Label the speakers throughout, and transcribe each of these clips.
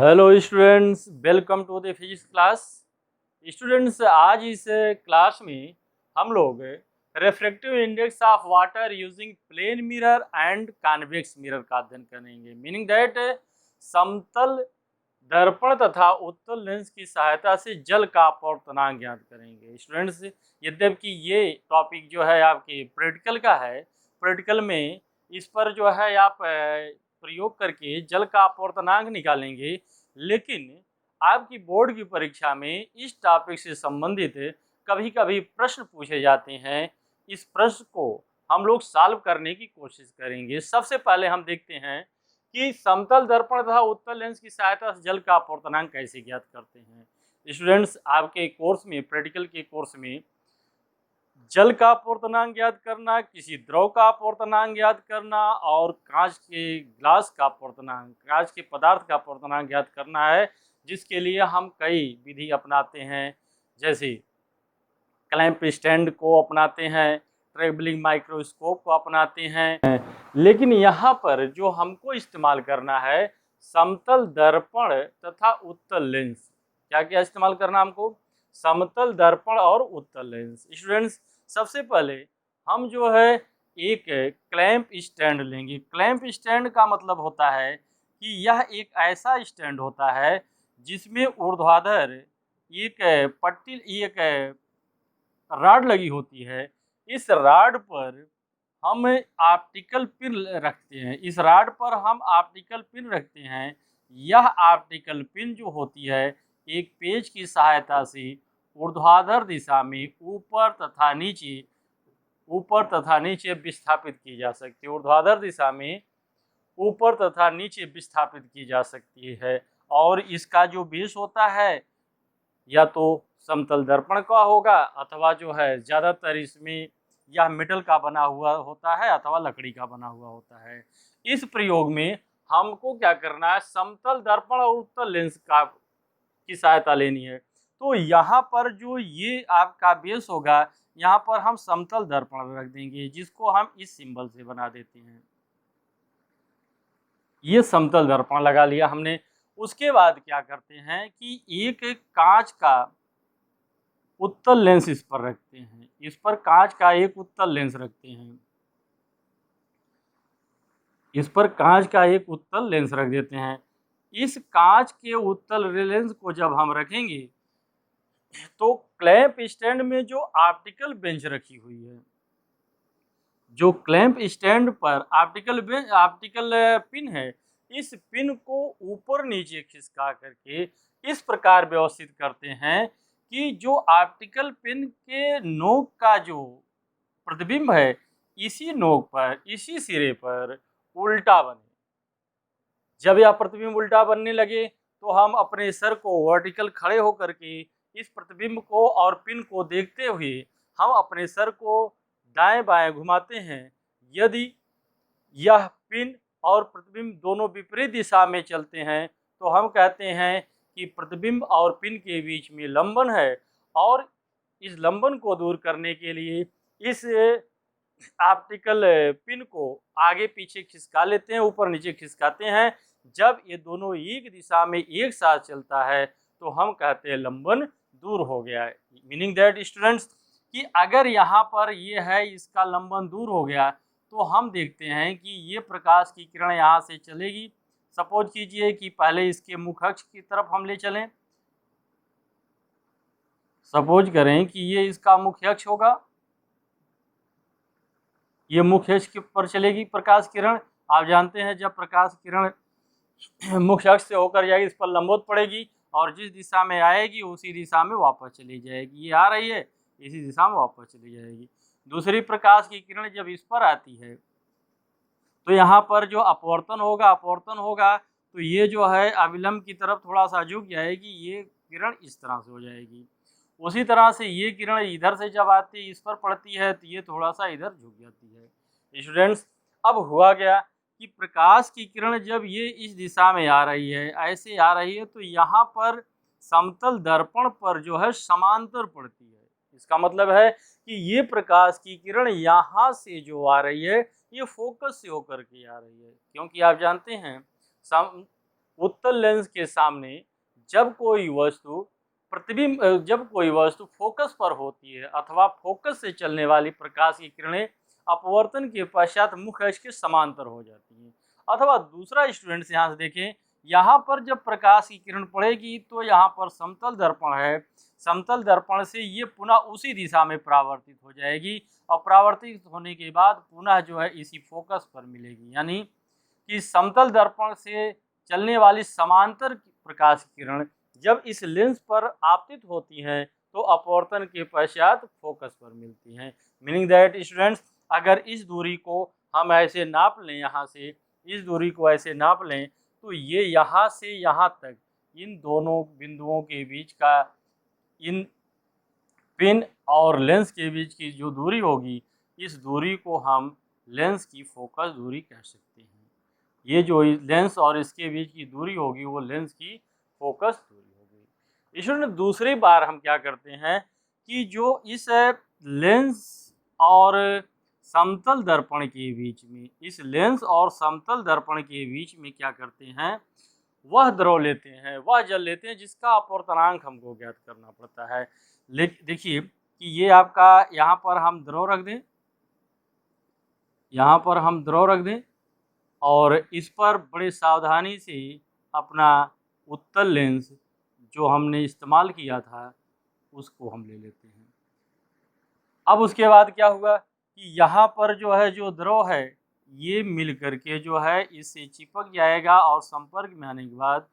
Speaker 1: Hello students, welcome to the physics class. Students, आज इस class में हम लोग refractive index of water using plane mirror and convex mirror का अध्ययन करेंगे। मीनिंग दैट समतल दर्पण तथा उत्तल लेंस की सहायता से जल का अपवर्तनांक ज्ञात करेंगे। स्टूडेंट्स, यद्यपि ये टॉपिक जो है आपके प्रैक्टिकल का है, प्रैक्टिकल में इस पर जो है आप प्रयोग करके जल का अपवर्तनांक निकालेंगे, लेकिन आपकी बोर्ड की परीक्षा में इस टॉपिक से संबंधित कभी कभी प्रश्न पूछे जाते हैं। इस प्रश्न को हम लोग सॉल्व करने की कोशिश करेंगे। सबसे पहले हम देखते हैं कि समतल दर्पण तथा उत्तल लेंस की सहायता से जल का अपवर्तनांक कैसे ज्ञात करते हैं। स्टूडेंट्स, आपके कोर्स में, प्रैक्टिकल के कोर्स में जल का अपवर्तनांक ज्ञात करना, किसी द्रव का अपवर्तनांक ज्ञात करना और कांच के ग्लास का अपवर्तनांक, कांच के पदार्थ का अपवर्तनांक ज्ञात करना है, जिसके लिए हम कई विधि अपनाते हैं, जैसे क्लैंप स्टैंड को अपनाते हैं, ट्रैवलिंग माइक्रोस्कोप को अपनाते हैं। लेकिन यहाँ पर जो हमको इस्तेमाल करना है, समतल दर्पण तथा उत्तल लेंस। क्या क्या इस्तेमाल करना हमको? समतल दर्पण और उत्तल लेंस। स्टूडेंट्स, सबसे पहले हम जो है एक क्लैंप स्टैंड लेंगे। क्लैंप स्टैंड का मतलब होता है कि यह एक ऐसा स्टैंड होता है जिसमें ऊर्ध्वाधर एक पट्टी, एक रॉड लगी होती है। इस रॉड पर हम ऑप्टिकल पिन रखते हैं। इस रॉड पर हम ऑप्टिकल पिन रखते हैं। यह ऑप्टिकल पिन जो होती है, एक पेज की सहायता से ऊर्ध्वाधर दिशा में ऊपर तथा नीचे विस्थापित की जा सकती है। ऊर्ध्वाधर दिशा में ऊपर तथा नीचे विस्थापित की जा सकती है। और इसका जो बेस होता है, या तो समतल दर्पण का होगा अथवा जो है ज़्यादातर इसमें यह मेटल का बना हुआ होता है अथवा लकड़ी का बना हुआ होता है। इस प्रयोग में हमको क्या करना है? समतल दर्पण और उत्तल लेंस की सहायता लेनी है। तो यहाँ पर जो ये आपका बेस होगा, यहाँ पर हम समतल दर्पण रख देंगे, जिसको हम इस सिंबल से बना देते हैं। ये समतल दर्पण लगा लिया हमने। उसके बाद क्या करते हैं कि एक कांच का उत्तल लेंस इस पर रखते हैं। इस पर कांच का एक उत्तल लेंस रखते हैं। इस पर कांच का एक उत्तल लेंस रख देते हैं। इस कांच के उत्तल लेंस को जब हम रखेंगे, तो क्लैंप स्टैंड में जो ऑप्टिकल बेंच रखी हुई है, जो क्लैंप स्टैंड पर ऑप्टिकल पिन है, इस पिन को ऊपर नीचे खिसका करके इस प्रकार व्यवस्थित करते हैं कि जो ऑप्टिकल पिन के नोक का जो प्रतिबिंब है, इसी नोक पर, इसी सिरे पर उल्टा बने। जब यह प्रतिबिंब उल्टा बनने लगे, तो हम अपने सर को वर्टिकल खड़े होकर के इस प्रतिबिंब को और पिन को देखते हुए हम अपने सर को दाएं बाएं घुमाते हैं। यदि यह पिन और प्रतिबिंब दोनों विपरीत दिशा में चलते हैं, तो हम कहते हैं कि प्रतिबिंब और पिन के बीच में लंबन है। और इस लंबन को दूर करने के लिए इस ऑप्टिकल पिन को आगे पीछे खिसका लेते हैं, ऊपर नीचे खिसकाते हैं। जब ये दोनों एक दिशा में एक साथ चलता है, तो हम कहते हैं लंबन दूर हो गया है। मीनिंग दैट स्टूडेंट्स, कि अगर यहाँ पर ये है, इसका लंबन दूर हो गया, तो हम देखते हैं कि ये प्रकाश की किरण यहाँ से चलेगी। सपोज कीजिए कि पहले इसके मुख्य अक्ष की तरफ हम ले चलें। सपोज करें कि ये इसका मुख्य अक्ष होगा, ये मुख्य अक्ष पर चलेगी प्रकाश किरण। आप जानते हैं, जब प्रकाश किरण मुख्य अक्ष से होकर जाएगी, इस पर लंबवत पड़ेगी और जिस दिशा में आएगी उसी दिशा में वापस चली जाएगी। ये आ रही है, इसी दिशा में वापस चली जाएगी। दूसरी प्रकाश की किरण जब इस पर आती है, तो यहाँ पर जो अपवर्तन होगा, तो ये जो है अविलंब की तरफ थोड़ा सा झुक जाएगी, ये किरण इस तरह से हो जाएगी। उसी तरह से ये किरण इधर से जब आती है, इस पर पड़ती है, तो ये थोड़ा सा इधर झुक जाती है। स्टूडेंट्स, अब हुआ गया कि प्रकाश की किरण जब ये इस दिशा में आ रही है, ऐसे आ रही है, तो यहाँ पर समतल दर्पण पर जो है समांतर पड़ती है। इसका मतलब है कि ये प्रकाश की किरण यहाँ से जो आ रही है, ये फोकस से होकर के आ रही है। क्योंकि आप जानते हैं उत्तल लेंस के सामने जब कोई वस्तु जब कोई वस्तु फोकस पर होती है अथवा फोकस से चलने वाली प्रकाश की किरणें अपवर्तन के पश्चात मुख्य अक्ष के समांतर हो जाती हैं। अथवा दूसरा स्टूडेंट्स यहाँ से देखें, यहाँ पर जब प्रकाश की किरण पड़ेगी तो यहाँ पर समतल दर्पण है, समतल दर्पण से ये पुनः उसी दिशा में परावर्तित हो जाएगी और परावर्तित होने के बाद पुनः जो है इसी फोकस पर मिलेगी। यानी कि समतल दर्पण से चलने वाली समांतर प्रकाश की किरण जब इस लेंस पर आपतित होती हैं तो अपवर्तन के पश्चात फोकस पर मिलती हैं। मीनिंग दैट स्टूडेंट्स, अगर इस दूरी को हम ऐसे नाप लें, यहाँ से इस दूरी को ऐसे नाप लें तो ये यहाँ से यहाँ तक इन दोनों बिंदुओं के बीच का, इन पिन और लेंस के बीच की जो दूरी होगी, इस दूरी को हम लेंस की फोकस दूरी कह सकते हैं। ये जो लेंस और इसके बीच की दूरी होगी वो लेंस की फोकस दूरी होगी। स्टूडेंट, दूसरी बार हम क्या करते हैं कि जो इस लेंस और समतल दर्पण के बीच में, इस लेंस और समतल दर्पण के बीच में क्या करते हैं, वह द्रव लेते हैं, वह जल लेते हैं जिसका अपवर्तनांक हमको ज्ञात करना पड़ता है। देखिए कि ये आपका यहाँ पर हम द्रव रख दें, यहाँ पर हम द्रव रख दें और इस पर बड़े सावधानी से अपना उत्तल लेंस जो हमने इस्तेमाल किया था उसको हम ले लेते हैं। अब उसके बाद क्या हुआ कि यहाँ पर जो है जो द्रव है ये मिल करके जो है इससे चिपक जाएगा और संपर्क में आने के बाद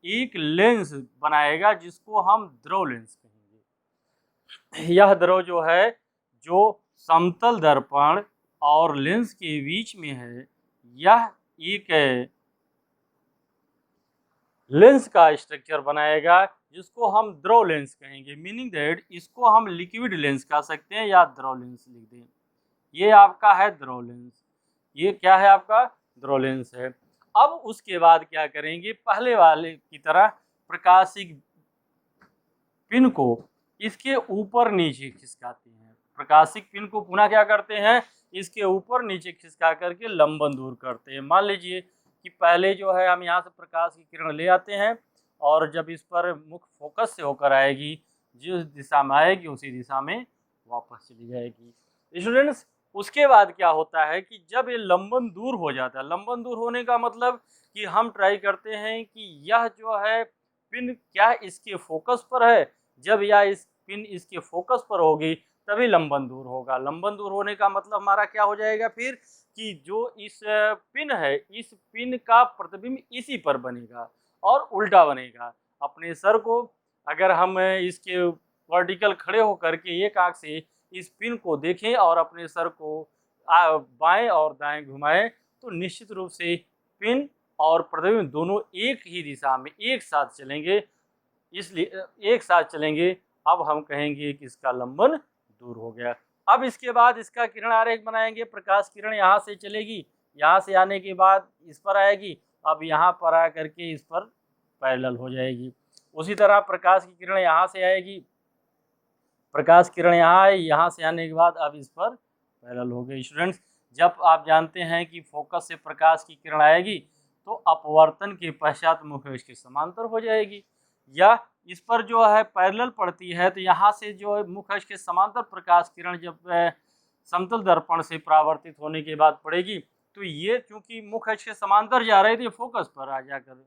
Speaker 1: एक लेंस बनाएगा जिसको हम द्रव लेंस कहेंगे। यह द्रव जो है जो समतल दर्पण और लेंस के बीच में है, यह एक लेंस का स्ट्रक्चर बनाएगा जिसको हम द्रव लेंस कहेंगे। मीनिंग दैट इसको हम लिक्विड लेंस कह सकते हैं या द्रव लेंस लिख दें। ये आपका है द्रव लेंस, ये क्या है आपका द्रव लेंस है। अब उसके बाद क्या करेंगे, पहले वाले की तरह प्रकाशिक पिन को इसके ऊपर नीचे खिसकाते हैं। प्रकाशिक पिन को पुनः क्या करते हैं, इसके ऊपर नीचे खिसका करके लंबन दूर करते हैं। मान लीजिए कि पहले जो है हम यहाँ से प्रकाश की किरण ले आते हैं और जब इस पर मुख्य फोकस से होकर आएगी, जिस दिशा में आएगी उसी दिशा में वापस चली जाएगी। स्टूडेंट्स, उसके बाद क्या होता है कि जब ये लंबन दूर हो जाता है, लंबन दूर होने का मतलब कि हम ट्राई करते हैं कि यह जो है पिन क्या इसके फोकस पर है, जब यह इस पिन इसके फोकस पर होगी तभी लंबन दूर होगा। लंबन दूर होने का मतलब हमारा क्या हो जाएगा फिर कि जो इस पिन है, इस पिन का प्रतिबिंब इसी पर बनेगा और उल्टा बनेगा। अपने सर को अगर हम इसके वर्टिकल खड़े होकर के एक आंख से इस पिन को देखें और अपने सर को बाएं और दाएं घुमाएं तो निश्चित रूप से पिन और प्रतिबिंब दोनों एक ही दिशा में एक साथ चलेंगे, इसलिए एक साथ चलेंगे। अब हम कहेंगे कि इसका लंबन दूर हो गया। अब इसके बाद इसका किरण आरेख बनाएंगे। प्रकाश किरण यहाँ से चलेगी, यहाँ से आने के बाद इस पर आएगी, अब यहाँ पर आ करके इस पर पैरेलल हो जाएगी। उसी तरह प्रकाश की किरण यहाँ से आएगी, प्रकाश किरण यहाँ आई, यहाँ से आने के बाद अब इस पर पैरेलल हो गई। स्टूडेंट्स, जब आप जानते हैं कि फोकस से प्रकाश की किरण आएगी तो अपवर्तन के पश्चात मुख्य अक्ष के समांतर हो जाएगी, या इस पर जो है पैरेलल पड़ती है तो यहाँ से जो मुख्य अक्ष के समांतर प्रकाश किरण जब समतल दर्पण से परावर्तित होने के बाद पड़ेगी तो ये चूंकि मुख्य अक्ष के समांतर जा रही थी, फोकस पर आ जाकर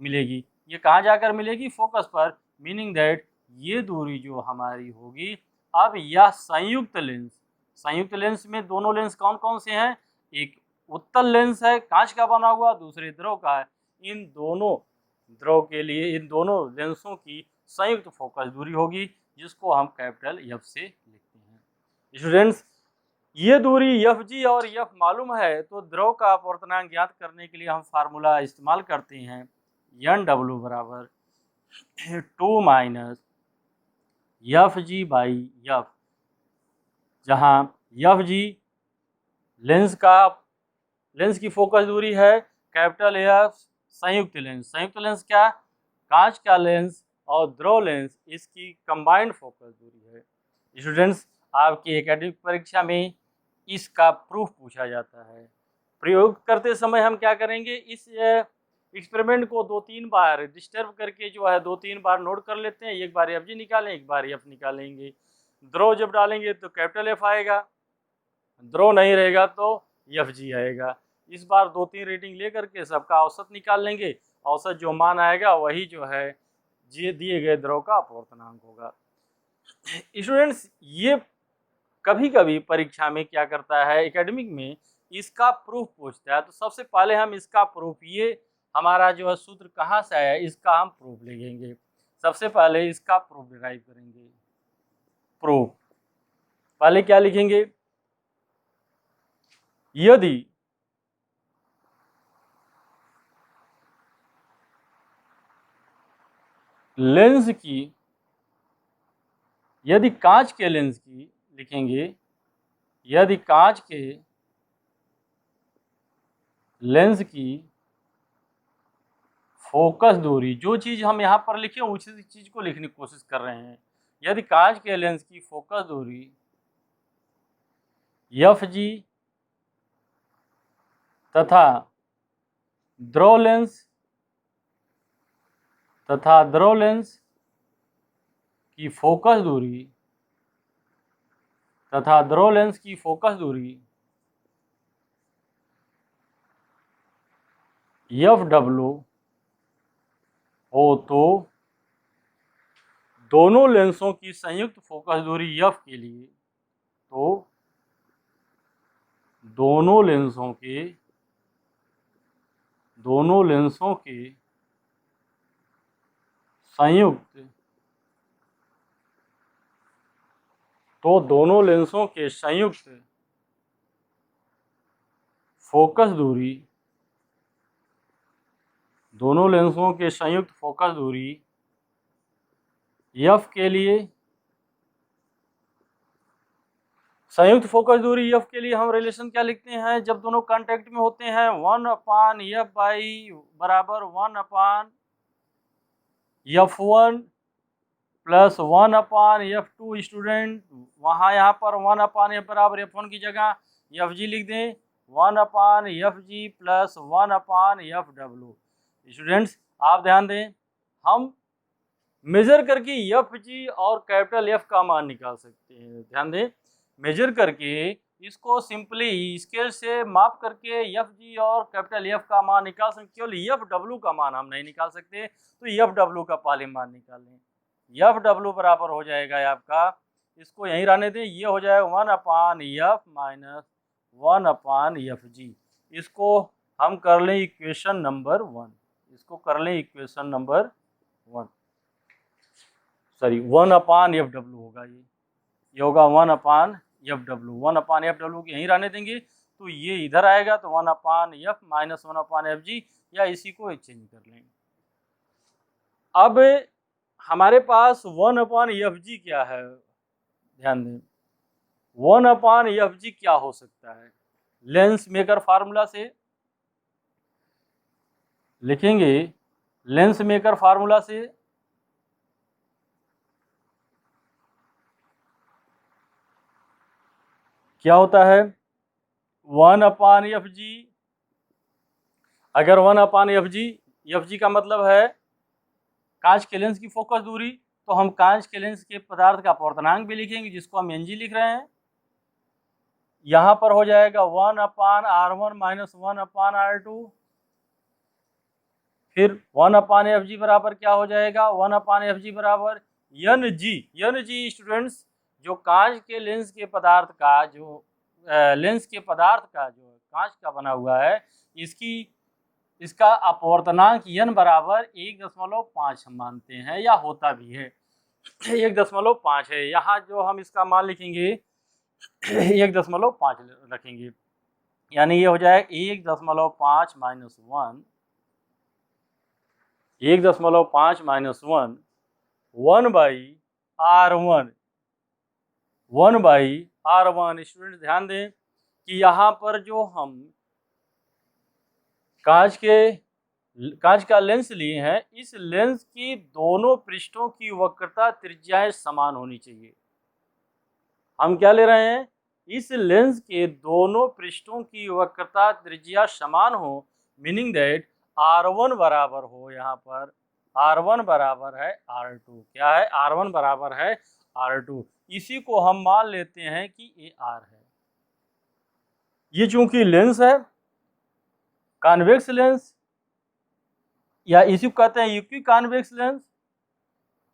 Speaker 1: मिलेगी। ये कहाँ जाकर मिलेगी, फोकस पर। मीनिंग दैट ये दूरी जो हमारी होगी, अब यह संयुक्त लेंस, संयुक्त लेंस में दोनों लेंस कौन कौन से हैं, एक उत्तल लेंस है कांच का बना हुआ, दूसरे द्रव का है। इन दोनों द्रव के लिए इन दोनों लेंसों की संयुक्त फोकस दूरी होगी जिसको हम कैपिटल एफ से लिखते हैं। स्टूडेंट्स, ये दूरी एफ जी और एफ मालूम है तो द्रव का अपवर्तनांक ज्ञात करने के लिए हम फार्मूला इस्तेमाल करते हैं एन डब्ल्यू बराबर 2 minus F G by F, जहाँ एफ जी लेंस की फोकस दूरी है, कैपिटल एफ संयुक्त लेंस, संयुक्त लेंस क्या, कांच का लेंस और द्रव लेंस, इसकी कंबाइंड फोकस दूरी है। स्टूडेंट्स, आपकी एकेडमिक परीक्षा में इसका प्रूफ पूछा जाता है। प्रयोग करते समय हम क्या करेंगे, एक्सपेरिमेंट को 2-3 बार डिस्टर्ब करके जो है 2-3 बार नोट कर लेते हैं। एक बार एफ जी निकालें, एक बार एफ निकालेंगे। द्रो जब डालेंगे तो कैपिटल एफ आएगा, द्रो नहीं रहेगा तो एफ जी आएगा। इस बार 2-3 रीडिंग ले करके सबका औसत निकाल लेंगे। औसत जो मान आएगा वही जो है दिए गए द्रव का अपवर्तनांक होगा। स्टूडेंट्स, ये कभी कभी परीक्षा में क्या करता है, एकेडमिक में इसका प्रूफ पूछता है। तो सबसे पहले हम इसका प्रूफ, ये हमारा जो है सूत्र कहाँ से आया, इसका हम प्रूफ लिखेंगे। सबसे पहले इसका प्रूफ डिराइव करेंगे। प्रूफ पहले क्या लिखेंगे, यदि लेंस की, यदि कांच के लेंस की लिखेंगे, यदि कांच के लेंस की फोकस दूरी, जो चीज हम यहाँ पर लिखे उसी चीज को लिखने की कोशिश कर रहे हैं। यदि कांच के लेंस की फोकस दूरी एफ जी तथा द्रव लेंस की फोकस दूरी एफ डब्ल्यू हो तो दोनों लेंसों की संयुक्त फोकस दूरी एफ के लिए, तो दोनों लेंसों के संयुक्त फोकस दूरी एफ के लिए, संयुक्त फोकस दूरी एफ के लिए हम रिलेशन क्या लिखते हैं, जब दोनों कांटेक्ट में होते हैं 1/f बराबर 1/f1 प्लस 1/f2। स्टूडेंट वहाँ यहाँ पर 1/f बराबर f1 की जगह fg लिख दें, 1/fg प्लस 1/fw। स्टूडेंट्स आप ध्यान दें, हम मेजर करके fg और कैपिटल F का मान निकाल सकते हैं। ध्यान दें, मेजर करके इसको सिंपली स्केल से माप करके fg और कैपिटल F का मान निकाल सकते, केवल fw का मान हम नहीं निकाल सकते। तो fw का पहले मान निकाल लें। fw बराबर हो जाएगा आपका, इसको यहीं रहने दें, ये हो जाएगा 1/f माइनस 1/fg। इसको हम कर लें इक्वेशन नंबर 1, सॉरी 1/fw होगा, ये होगा 1/fw। 1/fw को यहीं रहने देंगे तो ये इधर आएगा, तो 1/f माइनस 1/fg, या इसी को चेंज कर लेंगे। अब हमारे पास 1/fg क्या है, ध्यान दें 1/fg क्या हो सकता है। लेंस मेकर फार्मूला से लिखेंगे, लेंस मेकर फार्मूला से क्या होता है 1/fg। अगर 1/fg का मतलब है कांच के लेंस की फोकस दूरी, तो हम कांच के लेंस के पदार्थ का अपवर्तनांक भी लिखेंगे, जिसको हम एनजी लिख रहे हैं। यहाँ पर हो जाएगा 1/r1 माइनस 1/r2, फिर 1/fg बराबर क्या हो जाएगा, 1/fg बराबर एनजी। स्टूडेंट्स, जो कांच के लेंस के पदार्थ का जो कांच का बना हुआ है, इसका अपवर्तनांक n बराबर 1.5 हम मानते हैं, या होता भी है 1.5 है। यहाँ जो हम इसका मान लिखेंगे 1.5 रखेंगे, यानी ये हो जाएगा 1.5 minus 1, 1.5 minus 1 1/r1, 1/r1। Student ध्यान दें कि यहाँ पर जो हम कांच का लेंस लिए हैं, इस लेंस की दोनों पृष्ठों की वक्रता त्रिज्याएं समान होनी चाहिए। हम क्या ले रहे हैं, इस लेंस के दोनों पृष्ठों की वक्रता त्रिज्या समान हो, मीनिंग दैट R1 बराबर हो, यहाँ पर R1 बराबर है R2। क्या है? R1 बराबर है R2। इसी को हम मान लेते हैं कि ये R है। ये चूंकि लेंस है, कॉन्वेक्स लेंस, या इसी को कहते हैं इक्वी कॉन्वेक्स लेंस।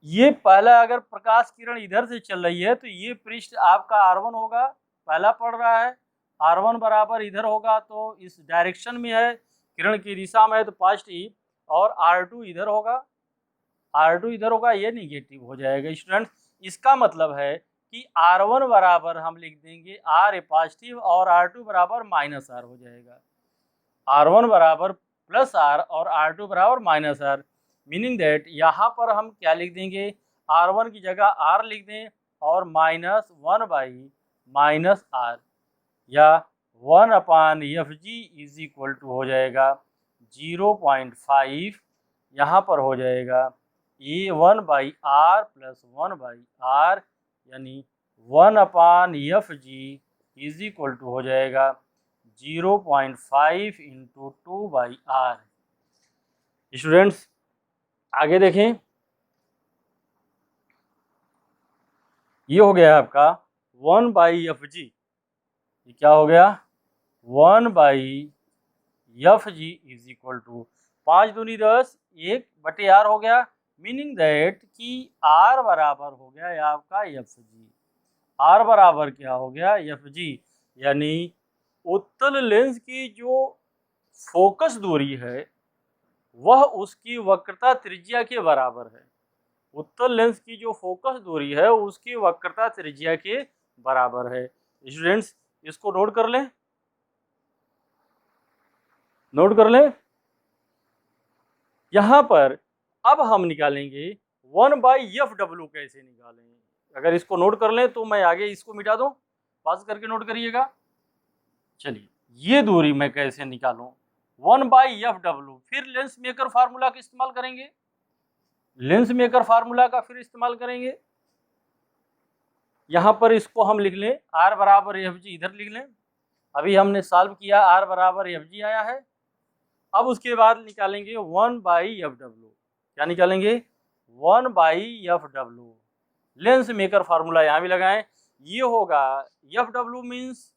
Speaker 1: ये पहला अगर प्रकाश किरण इधर से चल रही है तो ये पृष्ठ आपका R1 होगा, पहला पड़ रहा है। R1 बराबर इधर होगा तो इस डायरेक्शन में है, किरण की दिशा में है तो पॉजिटिव, और R2 इधर होगा, R2 इधर होगा, ये निगेटिव हो जाएगा स्टूडेंट। इसका मतलब है कि R1 बराबर हम लिख देंगे R पॉजिटिव और R2 बराबर माइनस R हो जाएगा। R1 बराबर प्लस R और R2 बराबर माइनस R, मीनिंग दैट यहाँ पर हम क्या लिख देंगे, R1 की जगह R लिख दें और -1/-R, या 1/Fg इज इक्वल टू हो जाएगा 0.5, यहाँ पर हो जाएगा ये 1/R प्लस 1/R, यानी 1/Fg इज इक्वल टू हो जाएगा 0.5 इंटू 2/R। स्टूडेंट्स आगे देखें, ये हो गया आपका 1/Fg, ये क्या हो गया 1/Fg इज इक्वल टू 5 दूनी 10, 1/R हो गया, मीनिंग दैट कि R बराबर हो गया आपका Fg। R बराबर क्या हो गया Fg, यानी उत्तल लेंस की जो फोकस दूरी है वह उसकी वक्रता त्रिज्या के बराबर है। उत्तल लेंस की जो फोकस दूरी है उसकी वक्रता त्रिज्या के बराबर है। स्टूडेंट्स इसको नोट कर लें, नोट कर लें। यहाँ पर अब हम निकालेंगे 1/Fw कैसे निकालेंगे। अगर इसको नोट कर लें तो मैं आगे इसको मिटा दूं, पास करके नोट करिएगा। चलिए ये दूरी मैं कैसे निकालूं, 1/Fw, फिर लेंस मेकर फार्मूला का इस्तेमाल करेंगे, लेंस मेकर फार्मूला का फिर इस्तेमाल करेंगे। यहाँ पर इसको हम लिख लें R बराबर Fg, इधर लिख लें, अभी हमने सॉल्व किया R बराबर Fg आया है। अब उसके बाद निकालेंगे 1/Fw, क्या निकालेंगे 1/Fw, लेंस मेकर फार्मूला यहाँ भी लगाएं, ये होगा Fw means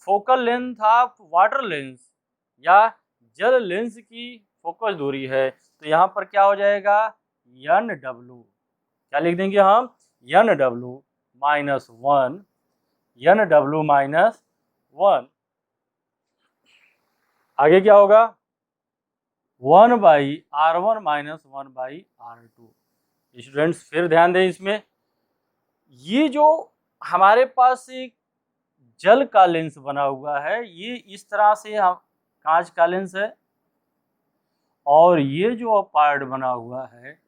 Speaker 1: focal length of water lens या जल लेंस की फोकस दूरी है, तो यहाँ पर क्या हो जाएगा Nw, क्या लिख देंगे हम Nw -1, Nw -1, आगे क्या होगा 1/R1 -1/R2। स्टूडेंट्स फिर ध्यान दें इसमें, ये जो हमारे पास एक जल का लेंस बना हुआ है, ये इस तरह से हम कांच का लेंस है, और ये जो पार्ट बना हुआ है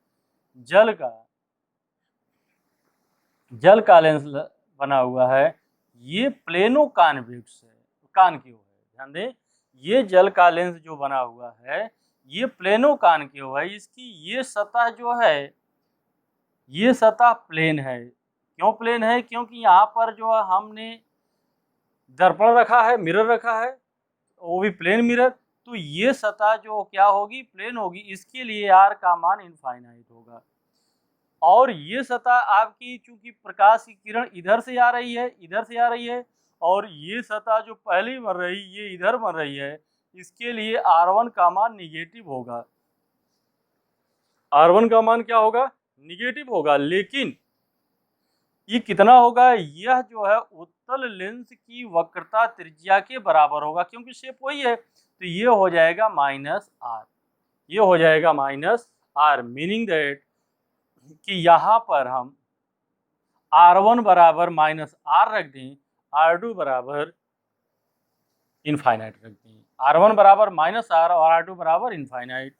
Speaker 1: जल का लेंस बना हुआ है, ये प्लेनो कॉन्वेक्स है, कॉनकेव है। ध्यान दें ये जल का लेंस जो बना हुआ है ये प्लेनो कॉनकेव है, इसकी ये सतह जो है ये सतह प्लेन है। क्यों प्लेन है, क्योंकि यहाँ पर जो हमने दर्पण रखा है, मिरर रखा है, वो भी प्लेन मिरर, तो ये सतह जो क्या होगी प्लेन होगी, इसके लिए R का मान इनफाइनाइट होगा। और ये सतह आपकी चूंकि प्रकाश की किरण इधर से आ रही है, इधर से आ रही है, और ये सतह जो पहली बन रही ये इधर बन रही है, इसके लिए R1 का मान निगेटिव होगा, R1 का मान क्या होगा निगेटिव होगा। लेकिन ये कितना होगा, यह जो है उत्तल लेंस की वक्रता त्रिज्या के बराबर होगा, क्योंकि शेप वही है, तो ये हो जाएगा -R, ये हो जाएगा -R, मीनिंग दैट कि यहाँ पर हम R1 बराबर -R रख दें, R2 बराबर इनफाइनाइट रख दें, R1 बराबर -R और R2 बराबर इनफाइनाइट,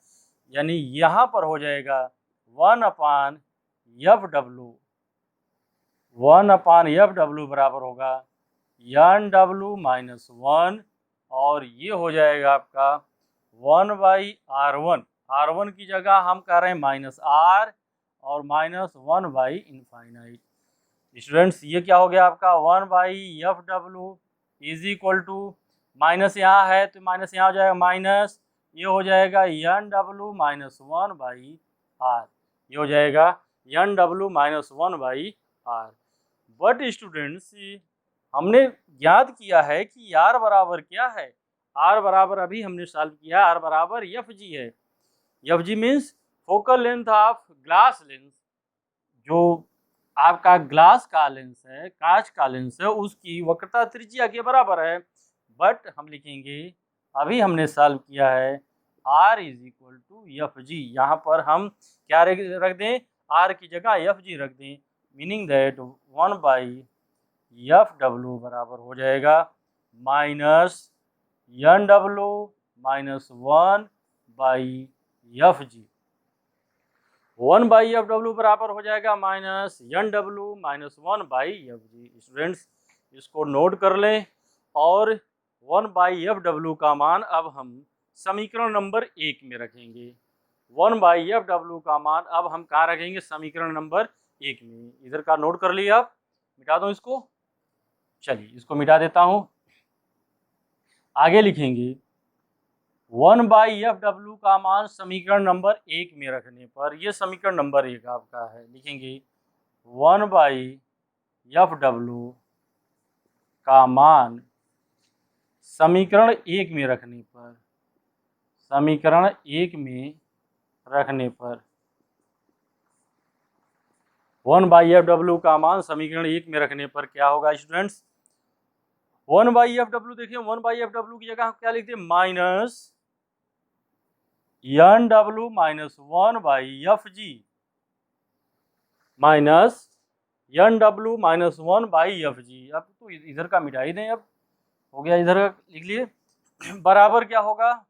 Speaker 1: यानी यहाँ पर हो जाएगा 1/Fw, 1/Fw बराबर होगा Nw -1, और ये हो जाएगा आपका 1/R1, R1 की जगह हम कह रहे हैं -R और -1/इनफाइनाइट। स्टूडेंट्स ये क्या हो गया आपका 1/Fw is equal to, minus यहाँ है तो माइनस यहाँ हो जाएगा ये हो जाएगा NW माइनस 1/r, ये हो जाएगा NW minus 1/r। But students हमने ज्ञात किया है कि R बराबर क्या है, R बराबर अभी हमने सॉल्व किया, R बराबर FG है। FG means focal length of glass lens, जो आपका ग्लास का लेंस है, कांच का लेंस है, उसकी वक्रता त्रिज्या के बराबर है। बट हम लिखेंगे, अभी हमने सॉल्व किया है R is equal to FG, यहाँ पर हम क्या रख दें, R की जगह FG रख दें, मीनिंग दैट 1/FW बराबर हो जाएगा minus NW minus 1/FG। 1/FW बराबर हो जाएगा minus NW minus 1/FG। Students इसको नोट कर लें, और 1/FW का मान अब हम समीकरण नंबर 1 में रखेंगे। 1/FW का मान अब हम कहाँ रखेंगे, समीकरण नंबर 1 में। इधर का नोट कर लिया, आप मिटा दो इसको, चलिए इसको मिटा देता हूँ। आगे लिखेंगे 1/FW का मान समीकरण नंबर 1 में रखने पर, ये समीकरण नंबर 1 आपका है, लिखेंगे 1/FW का मान समीकरण 1 में रखने पर, समीकरण 1 में रखने पर 1/FW का मान समीकरण 1 में रखने पर क्या होगा स्टूडेंट्स, 1/FW देखिए, 1/FW की जगह हम क्या लिखते हैं, minus NW minus 1/FG, minus NW minus 1/FG। अब तो इधर का मिटा ही दें, अब हो गया, इधर का लिख लिए, बराबर क्या होगा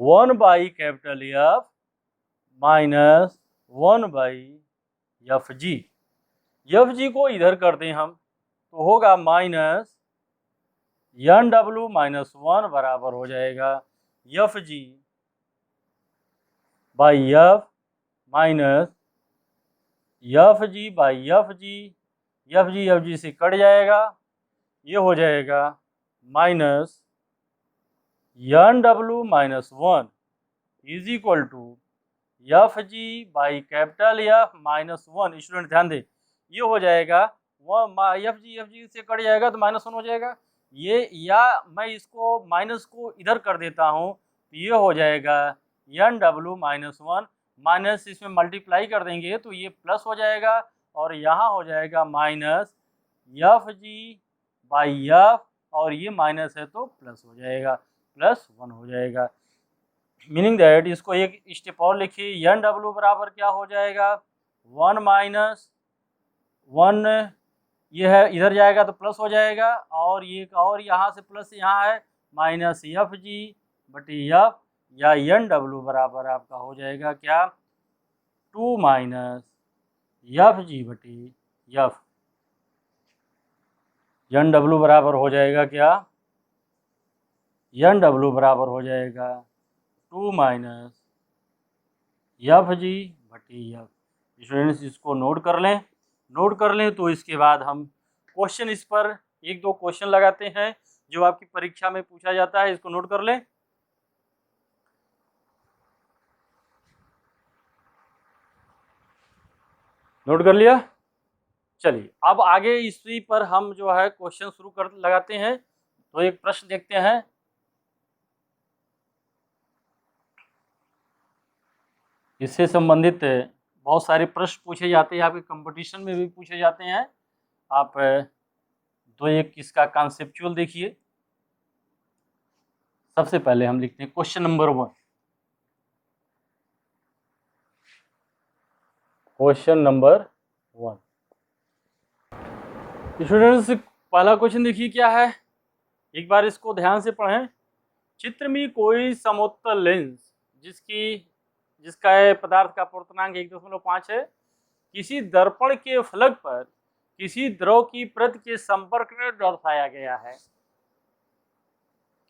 Speaker 1: 1/F माइनस 1/FG। FG को इधर कर दें हम, तो होगा माइनस NW माइनस 1 बराबर हो जाएगा FG by F minus FG by FG, FG से कट जाएगा, ये हो जाएगा minus NW minus 1 is equal to FG by capital F minus 1। Student ध्यान दे, ये हो जाएगा FG से कट जाएगा तो -1 हो जाएगा ये, या मैं इसको माइनस को इधर कर देता हूँ, तो ये हो जाएगा NW माइनस 1, माइनस इसमें मल्टीप्लाई कर देंगे तो ये प्लस हो जाएगा, और यहाँ हो जाएगा माइनस FG बाई F, और ये माइनस है तो प्लस हो जाएगा, +1 हो जाएगा। मीनिंग दैट इसको एक स्टेप और लिखिए, NW बराबर क्या हो जाएगा 1 माइनस 1, ये है इधर जाएगा तो प्लस हो जाएगा, और ये और यहाँ से प्लस यहाँ है माइनस FG बटी F, या NW बराबर आपका हो जाएगा क्या 2 माइनस FG बटी F। NW बराबर हो जाएगा क्या, NW बराबर हो जाएगा 2 माइनस FG बटी F। स्टूडेंट्स इसको नोट कर लें, नोट कर लें तो इसके बाद हम क्वेश्चन इस पर 1-2 क्वेश्चन लगाते हैं जो आपकी परीक्षा में पूछा जाता है, इसको नोट कर लें। नोट कर लिया, चलिए अब आगे इसी पर हम जो है क्वेश्चन शुरू कर लगाते हैं। तो एक प्रश्न देखते हैं, इससे संबंधित बहुत सारे प्रश्न पूछे जाते हैं, आपके कंपटीशन में भी पूछे जाते हैं। आप 2-1 इसका कॉन्सेप्चुअल देखिए। सबसे पहले हम लिखते हैं question number 1। Question number 1 students, पहला क्वेश्चन देखिए क्या है, एक बार इसको ध्यान से पढ़ें। चित्र में कोई समोत्तल लेंस जिसका पदार्थ का पूर्णांक 1.5 है, किसी दर्पण के फलक पर किसी द्रव की परत के संपर्क में दर्शाया गया है,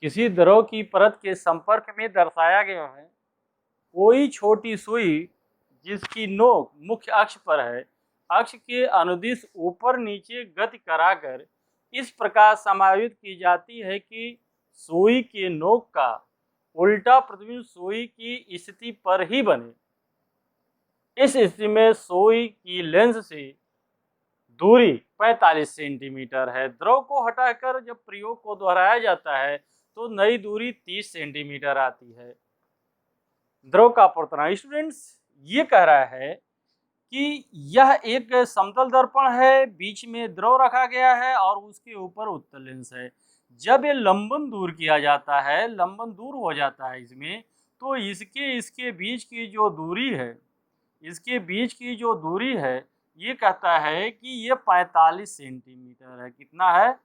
Speaker 1: किसी द्रव की परत के संपर्क में दर्शाया गया है। कोई छोटी सुई जिसकी नोक मुख्य अक्ष पर है, अक्ष के अनुदिश ऊपर नीचे गति कराकर इस प्रकार समायोजित की जाती है कि सुई के नोक का उल्टा प्रतिबिंब सुई की स्थिति पर ही बने। इस स्थिति में सुई की लेंस से दूरी 45 सेंटीमीटर है। द्रव को हटाकर जब प्रयोग को दोहराया जाता है तो नई दूरी 30 सेंटीमीटर आती है। द्रव का अपवर्तनांक, स्टूडेंट्स ये कह रहा है कि यह एक समतल दर्पण है, बीच में द्रव रखा गया है और उसके ऊपर उत्तल लेंस है। जब ये लंबन दूर किया जाता है, लंबन दूर हो जाता है इसमें, तो इसके बीच की जो दूरी है, इसके बीच की जो दूरी है, ये कहता है कि ये 45 सेंटीमीटर है। कितना है?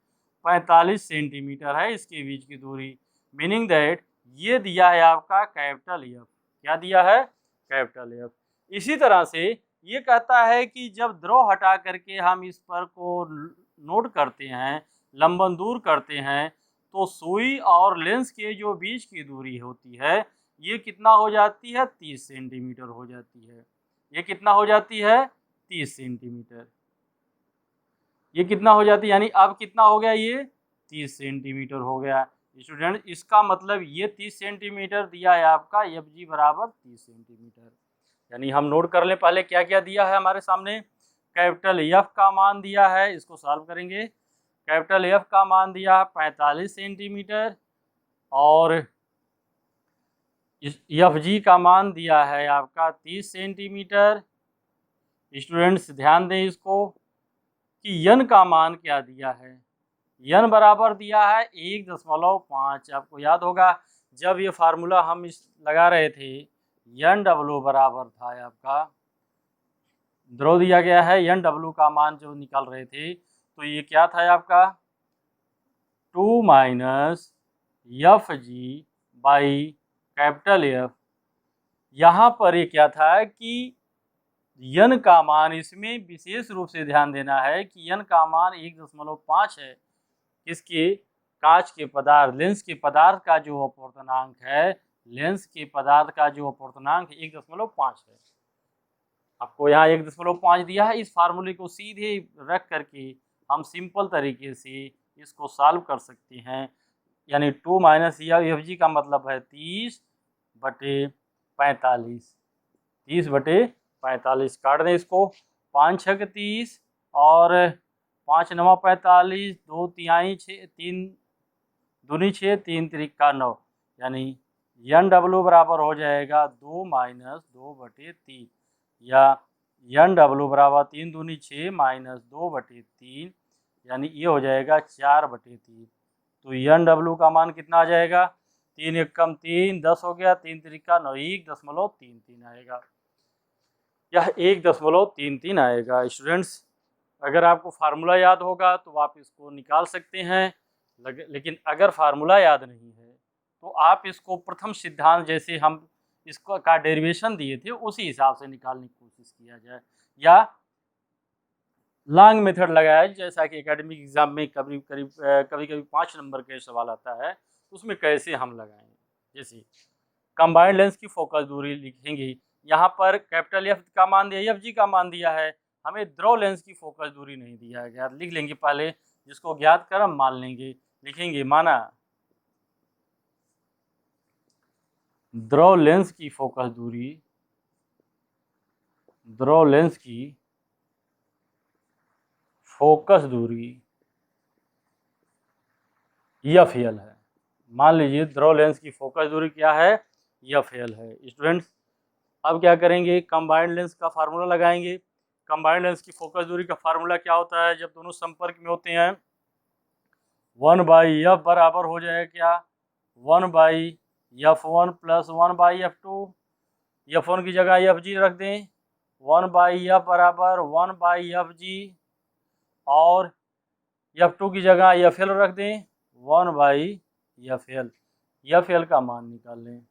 Speaker 1: 45 सेंटीमीटर है इसके बीच की दूरी। मीनिंग दैट ये दिया है आपका कैपिटल एफ। क्या दिया है? Capital F. इसी तरह से ये कहता है कि जब द्रव हटा करके हम इस पर को नोट करते हैं, लंबन दूर करते हैं, तो सुई और लेंस के जो बीच की दूरी होती है, ये कितना हो जाती है? 30 सेंटीमीटर हो जाती है। ये कितना हो जाती है? 30 सेंटीमीटर। ये कितना हो जाती है? यानी अब कितना हो गया? ये 30 सेंटीमीटर हो गया। स्टूडेंट इसका मतलब ये 30 सेंटीमीटर दिया है आपका एफ जी बराबर 30 सेंटीमीटर। यानी हम नोट कर लें पहले क्या क्या दिया है हमारे सामने। कैपिटल एफ का मान दिया है, इसको सॉल्व करेंगे। कैपिटल एफ का मान दिया है 45 सेंटीमीटर और एफ जी का मान दिया है आपका 30 सेंटीमीटर। स्टूडेंट्स ध्यान दें इसको कि यन का मान क्या दिया है। यन बराबर दिया है 1.5। आपको याद होगा जब ये फार्मूला हम लगा रहे थे, यन डब्लू बराबर था आपका, द्रव दिया गया है, यन डब्लू का मान जो निकाल रहे थे, तो ये क्या था आपका 2 minus F G by capital F. यहाँ पर ये क्या था कि यन का मान, इसमें विशेष रूप से ध्यान देना है कि यन का मान 1.5 है। इसके कांच के पदार्थ, लेंस के पदार्थ का जो अपवर्तनांक है, लेंस के पदार्थ का जो अपवर्तनांक 1.5 है। आपको यहाँ 1.5 दिया है। इस फार्मूले को सीधे रख करके हम सिंपल तरीके से इसको सॉल्व कर सकते हैं। यानी 2 माइनस एफ जी का मतलब है 30/45। 30/45 काट दें इसको। 5 6 30 और 5 9 45, 2 तिहाई 6, 3 दूनी 6, 3 त्रिका 9। यानी एन डब्ल्यू बराबर हो जाएगा 2 माइनस 2/3, या एन डब्ल्यू बराबर 3 दूनी 6 माइनस 2/3, यानी ये हो जाएगा 4/3। तो एन डब्ल्यू का मान कितना आ जाएगा? 3 एकम 3, 10 हो गया, 3 त्रिका 9, 1.33 आएगा। यह 1.33 आएगा। स्टूडेंट्स अगर आपको फार्मूला याद होगा तो आप इसको निकाल सकते हैं, लेकिन अगर फार्मूला याद नहीं है तो आप इसको प्रथम सिद्धांत जैसे हम इसको का डेरिवेशन दिए थे उसी हिसाब से निकालने की कोशिश किया जाए, या लॉन्ग मेथड लगाया जैसा कि एकेडमिक एग्जाम में कभी कभी 5 नंबर के सवाल आता है, उसमें कैसे हम लगाएंगे। जैसे कंबाइंड लेंस की फोकस दूरी लिखेंगे, यहाँ पर कैपिटल एफ का मान दिया, एफ जी का मान दिया है, हमें द्रव लेंस की फोकस दूरी नहीं दिया गया। लिख लेंगे पहले, जिसको ज्ञात कर हम मान लेंगे। लिखेंगे माना द्रव लेंस की फोकस दूरी, द्रव लेंस की फोकस दूरी एफ एल है। मान लीजिए द्रव लेंस की फोकस दूरी क्या है? एफ एल है। स्टूडेंट्स अब क्या करेंगे? कंबाइंड लेंस का फार्मूला लगाएंगे। कंबाइंड लेंस की फोकस दूरी का फार्मूला क्या होता है? जब दोनों संपर्क में होते हैं 1/f बराबर हो जाएगा क्या? 1/f1 plus 1/f2। f1 की जगह एफ जी रख दें, 1/f बराबर 1/f जी, और f2 की जगह एफ एल रख दें 1/f एल। एफ एल का मान निकाल लें,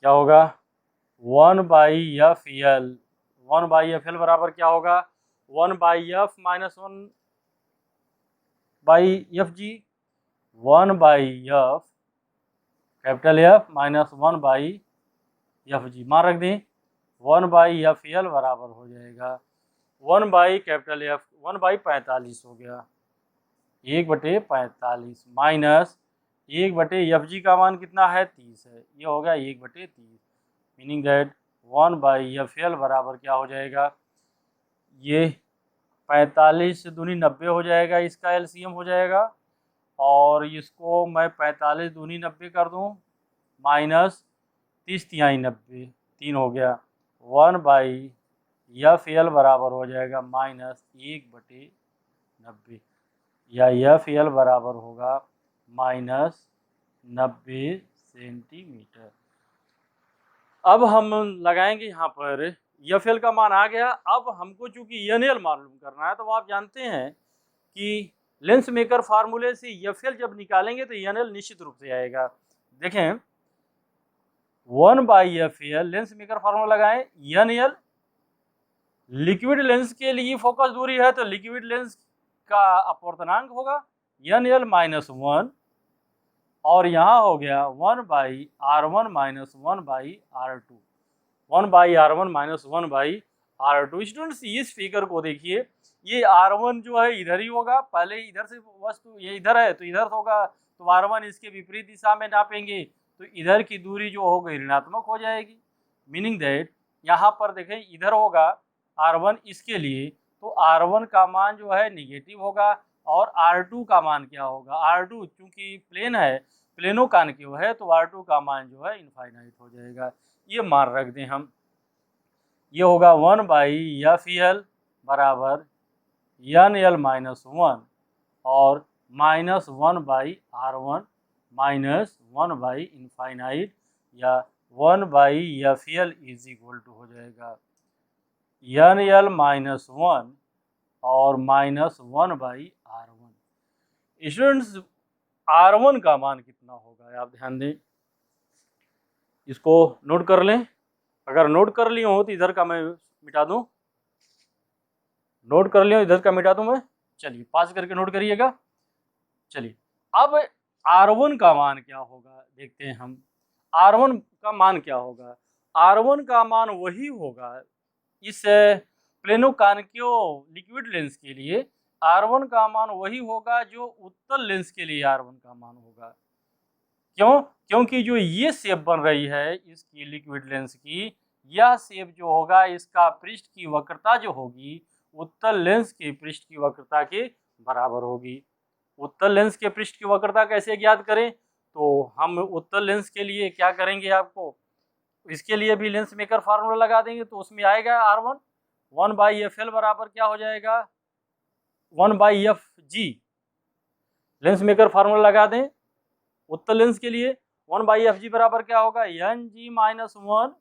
Speaker 1: क्या होगा? 1/f L. 1/f एल बराबर क्या होगा? 1/f माइनस 1/f जी, 1/f capital F minus 1/f जी। मान रख दें 1/f एल बराबर हो जाएगा 1/कैपिटल एफ 1/45 हो गया, 1/45 माइनस 1/FG का मान कितना है 30 है, ये हो गया 1/30, मीनिंग दैट 1/FL बराबर क्या हो जाएगा, ये 45 से दूनी 90 हो जाएगा, इसका एलसीएम हो जाएगा, और इसको मैं 45 दूनी 90 कर दूं माइनस 30 तिहाई 90, 3 हो गया, 1/FL बराबर हो जाएगा -1/90, या FL बराबर होगा -90 सेंटीमीटर। अब हम लगाएंगे यहाँ पर FL का मान आ गया। अब हमको चूंकि NL मालूम करना है, तो आप जानते हैं कि लेंस मेकर फार्मूले से FL जब निकालेंगे तो NL निश्चित रूप से आएगा। देखें 1/FL लेंस मेकर फार्मूला लगाएं, NL लिक्विड लेंस के लिए फोकस दूरी है, तो लिक्विड लेंस का अपवर्तनांक होगा NL -1, और यहाँ हो गया 1/R1 - 1/R2, 1/R1 - 1/R2। Students इस फिगर को देखिए, ये R1 जो है इधर ही होगा, पहले इधर से वस्तु ये इधर है तो इधर होगा, तो R1 इसके विपरीत दिशा में नापेंगे तो इधर की दूरी जो होगी ऋणात्मक हो जाएगी, मीनिंग दैट यहाँ पर देखें इधर होगा R1 इसके लिए, तो R1 का मान जो है निगेटिव होगा, और R2 का मान क्या होगा, R2 चूंकि प्लेन है, प्लेनो कॉनकेव है, तो R2 का मान जो है इनफाइनाइट हो जाएगा। ये मान रख दें हम, ये होगा 1/FL बराबर NL -1 और -1/R1 -1/इनफाइनाइट, या 1/FL इज इक्वल टू हो जाएगा NL -1 और -1/R1। स्टूडेंट्स R1 का मान कितना होगा आप ध्यान दें, इसको नोट कर लें, अगर नोट कर लिए हो तो इधर का मैं मिटा दूं, नोट कर लियो इधर का मिटा दूं मैं, चलिए पास करके नोट करिएगा। चलिए अब R1 का मान क्या होगा देखते हैं हम, R1 का मान क्या होगा, R1 का मान वही होगा इस प्लेनो कॉनकेव लिक्विड लेंस के लिए, R1 का मान वही होगा जो उत्तल लेंस के लिए R1 का मान होगा। क्यों? क्योंकि जो ये शेप बन रही है इसकी लिक्विड लेंस की, यह शेप जो होगा इसका पृष्ठ की वक्रता जो होगी उत्तल लेंस के पृष्ठ की वक्रता के बराबर होगी। उत्तल लेंस के पृष्ठ की वक्रता कैसे ज्ञात करें, तो हम उत्तल लेंस के लिए क्या करेंगे, आपको इसके लिए भी लेंस मेकर फार्मूला लगा देंगे, तो उसमें आएगा R1 1/FL बराबर क्या हो जाएगा 1/FG। लेंस मेकर फार्मूला लगा दें उत्तल लेंस के लिए, 1/FG बराबर क्या होगा NG -1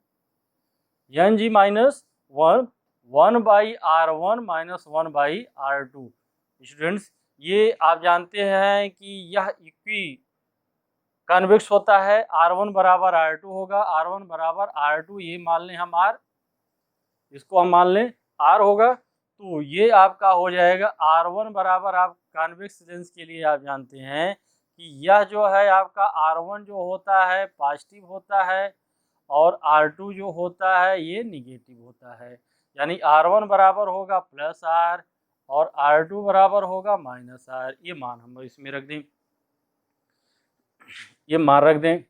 Speaker 1: 1/R1 -1/R2। स्टूडेंट्स ये आप जानते हैं कि यह इक्वी कन्वेक्स होता है, R1 बराबर R2 होगा, R1 बराबर R2, ये मान लें हम R, इसको हम मान लें R होगा, तो ये आपका हो जाएगा R1 बराबर, आप कन्वेक्स लेंस के लिए आप जानते हैं कि यह जो है आपका R1 जो होता है पॉजिटिव होता है, और R2 जो होता है ये निगेटिव होता है, यानी R1 बराबर होगा +R और R2 बराबर होगा -R। ये मान हम इसमें रख दें, ये मान रख दें।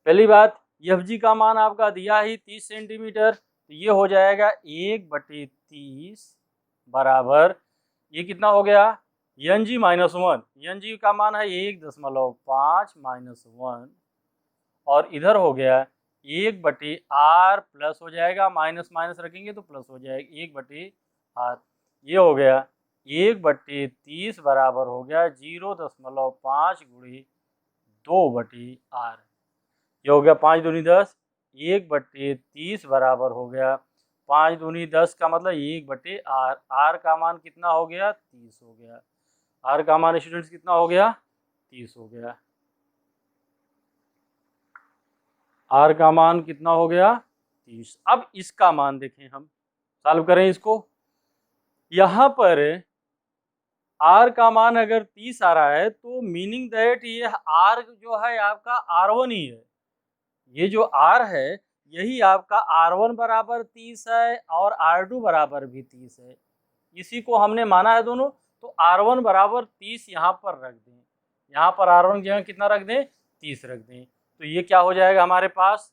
Speaker 1: पहली बात FG का मान आपका दिया ही 30 सेंटीमीटर, तो ये हो जाएगा 1/30 बराबर, ये कितना हो गया NG -1, NG का मान है 1.5 -1, और इधर हो गया 1/R प्लस हो जाएगा, माइनस माइनस रखेंगे तो प्लस हो जाएगा 1/R, ये हो गया 1/30 बराबर हो गया 0.5 × 2/R, ये हो गया 5 दूनी 10, 1/30 बराबर हो गया 5 दूनी 10 का मतलब 1/R। R का मान कितना हो गया 30 हो गया, R का मान स्टूडेंट्स कितना हो गया 30 हो गया, R का मान कितना हो गया 30। अब इसका मान देखें, हम सॉल्व करें इसको, यहाँ पर R का मान अगर 30 आ रहा है तो मीनिंग दैट ये R जो है आपका R1 ही है, ये जो R है यही आपका R1 बराबर 30 है और R2 बराबर भी 30 है, इसी को हमने माना है दोनों, तो R1 बराबर 30 यहाँ पर रख दें, यहाँ पर R1 की जगह कितना रख दें, 30 रख दें। तो ये क्या हो जाएगा हमारे पास,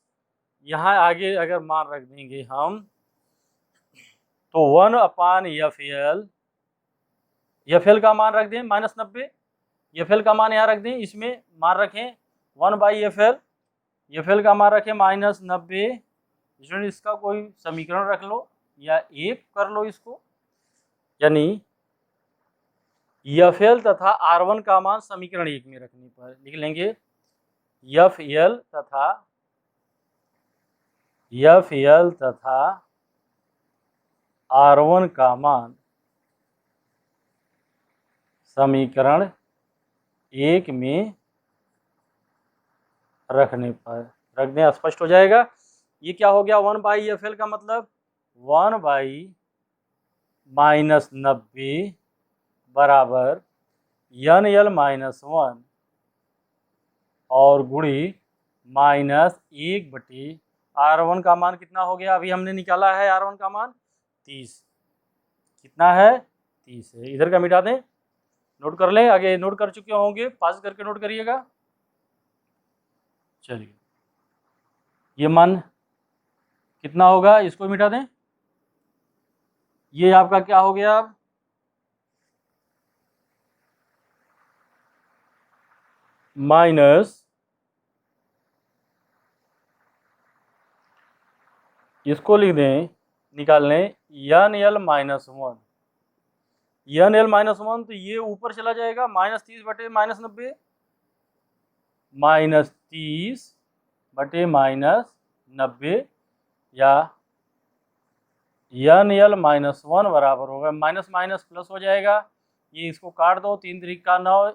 Speaker 1: यहाँ आगे अगर मान रख देंगे हम, तो 1/FL, FL का मान रख दें -90, FL का मान यहाँ रख दें, इसमें मान रखें 1/FL, FL का मान रखें -90। इसमें इसका कोई समीकरण रख लो या एक कर लो इसको, यानी FL तथा R1 का मान समीकरण 1 में रखने पर लिख लेंगे FL तथा R1 का मान समीकरण 1 में रखने पर रख दें, स्पष्ट हो जाएगा। ये क्या हो गया, 1/FL का मतलब 1/-90 बराबर NL-1 और गुणी -1/R1 का मान कितना हो गया, अभी हमने निकाला है R1 का मान 30, कितना है 30 है। इधर का मिटा दें, नोट कर लें, आगे नोट कर चुके होंगे, पास करके नोट करिएगा। चलिए ये मान कितना होगा, इसको मिटा दें, ये आपका क्या हो गया, अब माइनस, इसको लिख दें, निकाल लें NL-1, NL-1 तो ये ऊपर चला जाएगा, -30 बटे -90, -30 बटे -90, या NL-1 बराबर होगा, माइनस माइनस प्लस हो जाएगा, ये इसको काट दो, 3 3 का 9,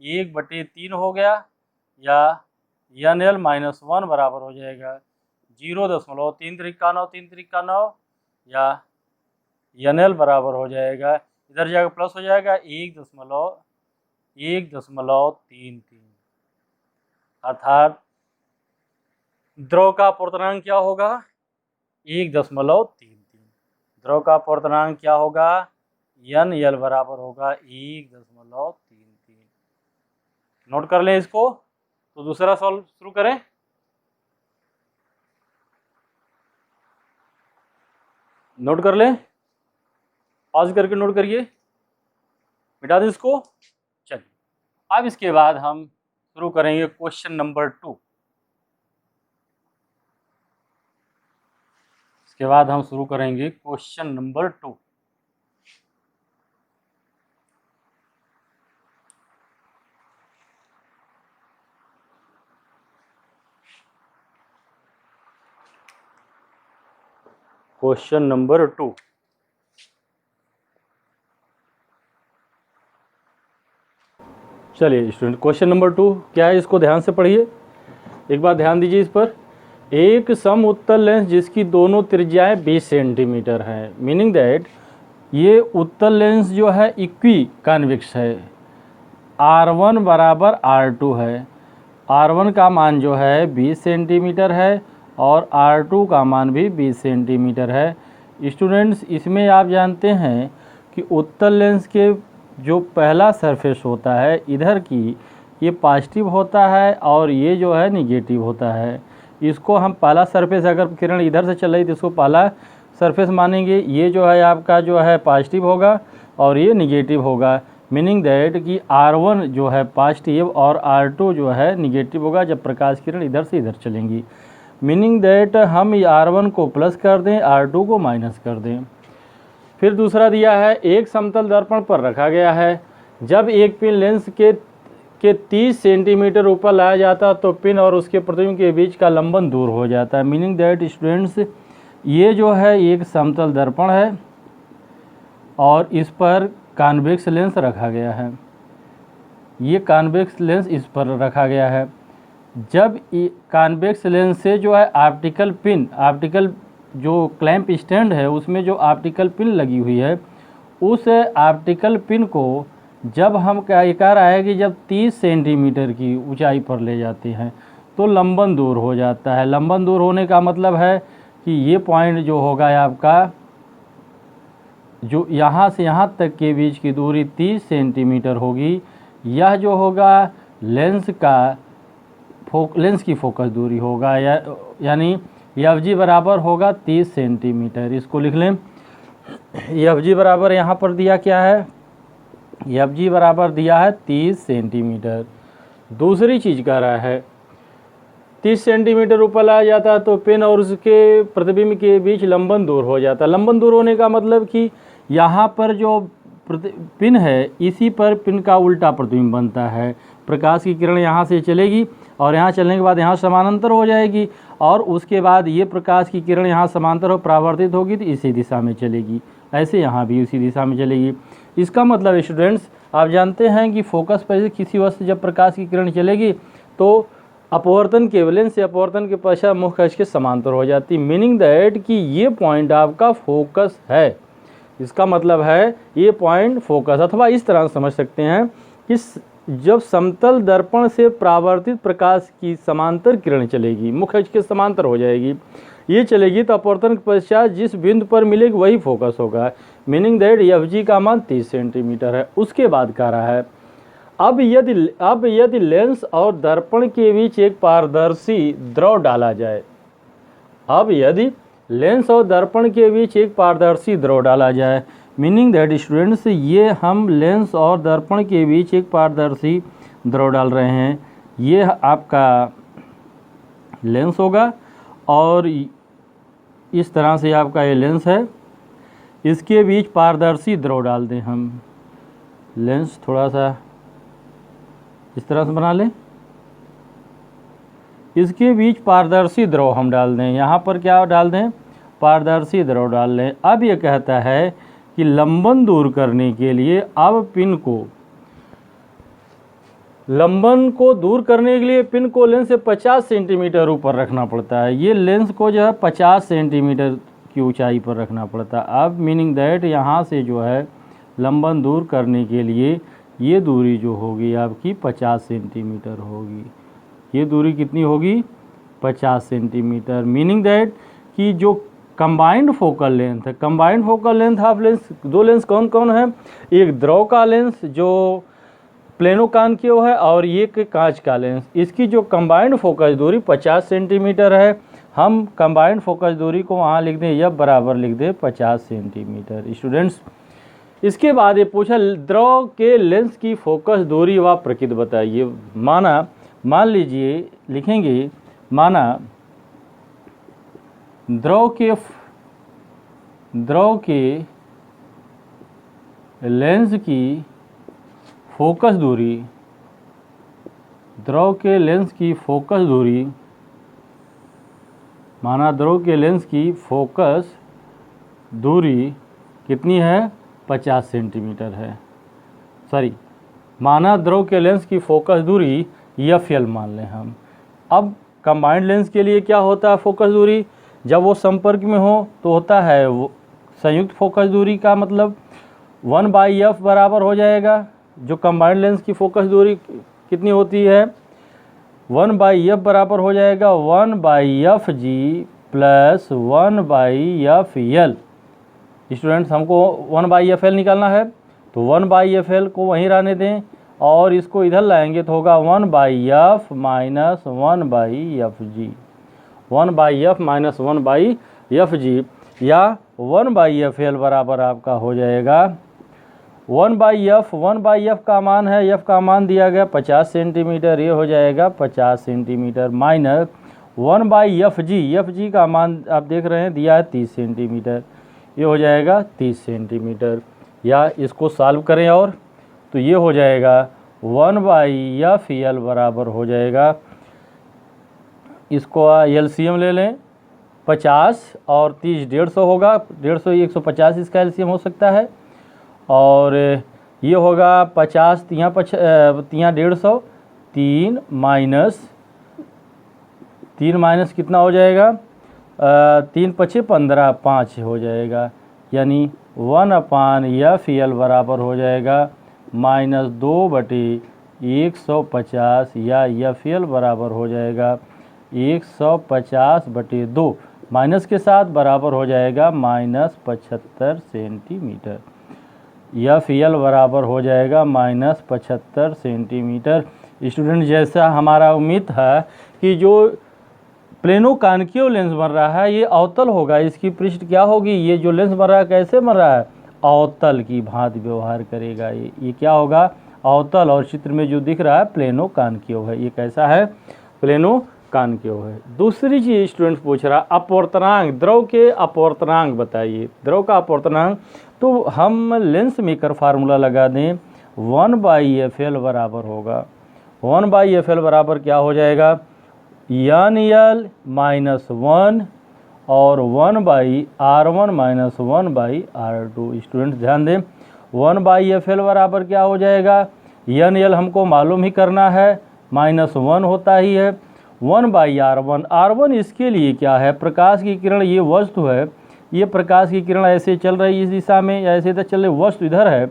Speaker 1: 1/3 हो गया, या NL-1 बराबर हो जाएगा 0.3 3 का 9, 3 3 का 9, या NL बराबर हो जाएगा, इधर जाकर प्लस हो जाएगा 1.33, अर्थात द्रव का अपूर्णांक क्या होगा, 1.33। द्रव का अपूर्णांक क्या होगा, NL बराबर होगा 1.33। नोट कर लें इसको, तो दूसरा सॉल्व शुरू करें। नोट कर लें, पॉज करके नोट करिए, मिटा दें इसको। चलिए अब इसके बाद हम शुरू करेंगे क्वेश्चन नंबर 2। इसके बाद हम शुरू करेंगे क्वेश्चन नंबर 2। क्वेश्चन नंबर 2, चलिए स्टूडेंट, क्वेश्चन नंबर 2 क्या है, इसको ध्यान से पढ़िए, एक बार ध्यान दीजिए इस पर। एक सम उत्तल लेंस जिसकी दोनों त्रिज्याएं 20 सेंटीमीटर हैं, मीनिंग दैट ये उत्तल लेंस जो है इक्वी कॉन्वेक्स है, R1 बराबर R2 है, R1 का मान जो है 20 सेंटीमीटर है और R2 का मान भी 20 सेंटीमीटर है। स्टूडेंट्स, इसमें आप जानते हैं कि उत्तल लेंस के जो पहला सरफेस होता है इधर की, ये पॉजिटिव होता है और ये जो है निगेटिव होता है। इसको हम पहला सरफेस, अगर किरण इधर से चल रही तो इसको पहला सरफेस मानेंगे, ये जो है आपका जो है पॉजिटिव होगा और ये निगेटिव होगा, मीनिंग दैट कि R1 जो है पॉजिटिव और R2 जो है निगेटिव होगा जब प्रकाश किरण इधर से इधर चलेंगी। मीनिंग दैट हम R1 को प्लस कर दें, R2 को माइनस कर दें। फिर दूसरा दिया है, एक समतल दर्पण पर रखा गया है, जब एक पिन लेंस के 30 सेंटीमीटर ऊपर लाया जाता तो पिन और उसके प्रतिबिंब के बीच का लंबन दूर हो जाता है। मीनिंग दैट स्टूडेंट्स, ये जो है एक समतल दर्पण है और इस पर कॉन्वेक्स लेंस रखा गया है, ये कॉन्वेक्स लेंस इस पर रखा गया है। जब कॉन्वेक्स लेंस से जो है ऑप्टिकल पिन, ऑप्टिकल जो क्लैंप स्टैंड है उसमें जो ऑप्टिकल पिन लगी हुई है, उस ऑप्टिकल पिन को जब हम कह रहा है कि जब 30 सेंटीमीटर की ऊंचाई पर ले जाते हैं तो लंबन दूर हो जाता है। लंबन दूर होने का मतलब है कि ये पॉइंट जो होगा आपका, जो यहाँ से यहाँ तक के बीच की दूरी 30 सेंटीमीटर होगी, यह जो होगा लेंस की फोकस दूरी होगा, यानी एफ जी बराबर होगा 30 सेंटीमीटर। इसको लिख लें, एफ जी बराबर यहाँ पर दिया क्या है, एफ जी बराबर दिया है 30 सेंटीमीटर। दूसरी चीज़ कह रहा है 30 सेंटीमीटर ऊपर लाया जाता है तो पिन और उसके प्रतिबिंब के बीच लंबन दूर हो जाता है। लंबन दूर होने का मतलब कि यहाँ पर जो पिन है इसी पर पिन का उल्टा प्रतिबिंब बनता है। प्रकाश की किरण यहाँ से चलेगी और यहाँ चलने के बाद यहाँ समानांतर हो जाएगी, और उसके बाद ये प्रकाश की किरण यहाँ समांतर हो परावर्तित होगी तो इसी दिशा में चलेगी, ऐसे यहाँ भी उसी दिशा में चलेगी। इसका मतलब स्टूडेंट्स आप जानते हैं कि फोकस पर किसी वस्तु जब प्रकाश की किरण चलेगी तो अपवर्तन के लेंस से अपवर्तन के पश्चात मुख्य अक्ष के समांतर हो जाती, मीनिंग दैट कि ये पॉइंट आपका फोकस है। इसका मतलब है ये पॉइंट फोकस, अथवा इस तरह समझ सकते हैं कि जब समतल दर्पण से परावर्तित प्रकाश की समांतर किरण चलेगी, मुख्य अक्ष के समांतर हो जाएगी, ये चलेगी तो अपवर्तन के पश्चात जिस बिंदु पर मिलेगी वही फोकस होगा, मीनिंग दैट एफ जी का मान 30 सेंटीमीटर है। उसके बाद कह रहा है अब यदि लेंस और दर्पण के बीच एक पारदर्शी द्रव डाला जाए, अब यदि लेंस और दर्पण के बीच एक पारदर्शी द्रव डाला जाए, मीनिंग दैट स्टूडेंट्स ये हम लेंस और दर्पण के बीच एक पारदर्शी द्रव डाल रहे हैं। ये आपका लेंस होगा और इस तरह से आपका ये लेंस है, इसके बीच पारदर्शी द्रव डाल दें हम। लेंस थोड़ा सा इस तरह से बना लें, इसके बीच पारदर्शी द्रव हम डाल दें, यहाँ पर क्या डाल दें, पारदर्शी द्रव डाल लें। अब ये कहता है कि लंबन दूर करने के लिए अब पिन को दूर करने के लिए पिन को लेंस से 50 सेंटीमीटर ऊपर रखना पड़ता है। ये लेंस को जो है 50 सेंटीमीटर की ऊंचाई पर रखना पड़ता है। अब मीनिंग दैट यहाँ से जो है लंबन दूर करने के लिए ये दूरी जो होगी आपकी 50 सेंटीमीटर होगी। ये दूरी कितनी होगी, 50 सेंटीमीटर। मीनिंग दैट कि जो कंबाइंड फोकल लेंथ है, combined focal length of lens, दो लेंस कौन कौन है, एक द्रव का लेंस जो प्लेनोकॉन्केव है और एक कांच का लेंस, इसकी जो कंबाइंड फोकस दूरी 50 सेंटीमीटर है। हम कंबाइंड फोकस दूरी को वहाँ लिख दें, यह बराबर लिख दें 50 सेंटीमीटर। स्टूडेंट्स इसके बाद ये पूछा द्रव के लेंस की फोकस दूरी व प्रकृति बताइए। मान लीजिए लिखेंगे, माना द्रव के लेंस की फोकस दूरी, द्रव के लेंस की फोकस दूरी, माना द्रव के लेंस की फोकस दूरी कितनी है, 50 सेंटीमीटर है। माना द्रव के लेंस की फोकस दूरी एफ एल मान लें हम। अब कंबाइंड लेंस के लिए क्या होता है फोकस दूरी, जब वो संपर्क में हो तो होता है वो संयुक्त फोकस दूरी का मतलब 1/f बराबर हो जाएगा। जो कंबाइंड लेंस की फोकस दूरी कितनी होती है, 1/f बराबर हो जाएगा 1/fg प्लस 1/fl। स्टूडेंट्स हमको 1/fl निकालना है तो 1/fl को वहीं रहने दें और इसको इधर लाएंगे तो होगा 1/f minus 1/fg, 1/f minus 1/fg, या 1/fl बराबर आपका हो जाएगा 1/f का मान है, f का मान दिया गया 50 सेंटीमीटर, ये हो जाएगा 50 सेंटीमीटर माइनस 1/fg, fg का मान आप देख रहे हैं दिया है 30 सेंटीमीटर, ये हो जाएगा 30 सेंटीमीटर। या इसको सॉल्व करें और तो ये हो जाएगा 1/fl बराबर हो जाएगा, इसको एलसीएम ले लें 50 और 30 150 होगा, 150 150 इसका एलसीएम हो सकता है, और ये होगा 50 तियाँ 150, 3 माइनस कितना हो जाएगा, 3 5 15 5 हो जाएगा, यानी 1/fl बराबर हो जाएगा -2/150, या fl बराबर हो जाएगा 150/2 माइनस के साथ बराबर हो जाएगा -75 सेंटीमीटर। fl बराबर हो जाएगा -75 सेंटीमीटर। स्टूडेंट जैसा हमारा उम्मीद था कि जो प्लेनो कॉन्केव लेंस बन रहा है ये अवतल होगा, इसकी पृष्ठ क्या होगी, ये जो लेंस बन रहा है कैसे बन रहा है, अवतल की भांति व्यवहार करेगा। ये क्या होगा, अवतल, और चित्र में जो दिख रहा है प्लेनो कॉन्केव है। ये कैसा है, प्लेनो कॉन्केव है। दूसरी चीज स्टूडेंट पूछ रहा, अपवर्तनांक, द्रव के अपवर्तनांक बताइए। द्रव का अपवर्तनांक, तो हम लेंस मेकर फार्मूला लगा दें, 1/FL बराबर होगा, 1/FL बराबर क्या हो जाएगा, NL - 1 और 1/R1 - 1/R2। स्टूडेंट्स ध्यान दें, 1/FL बराबर क्या हो जाएगा, NL हमको मालूम ही करना है, -1 होता ही है, 1/R1, R1 इसके लिए क्या है, प्रकाश की किरण, ये वस्तु है, ये प्रकाश की किरण ऐसे चल रही है इस दिशा में, या ऐसे तो चल रही, वस्तु इधर है,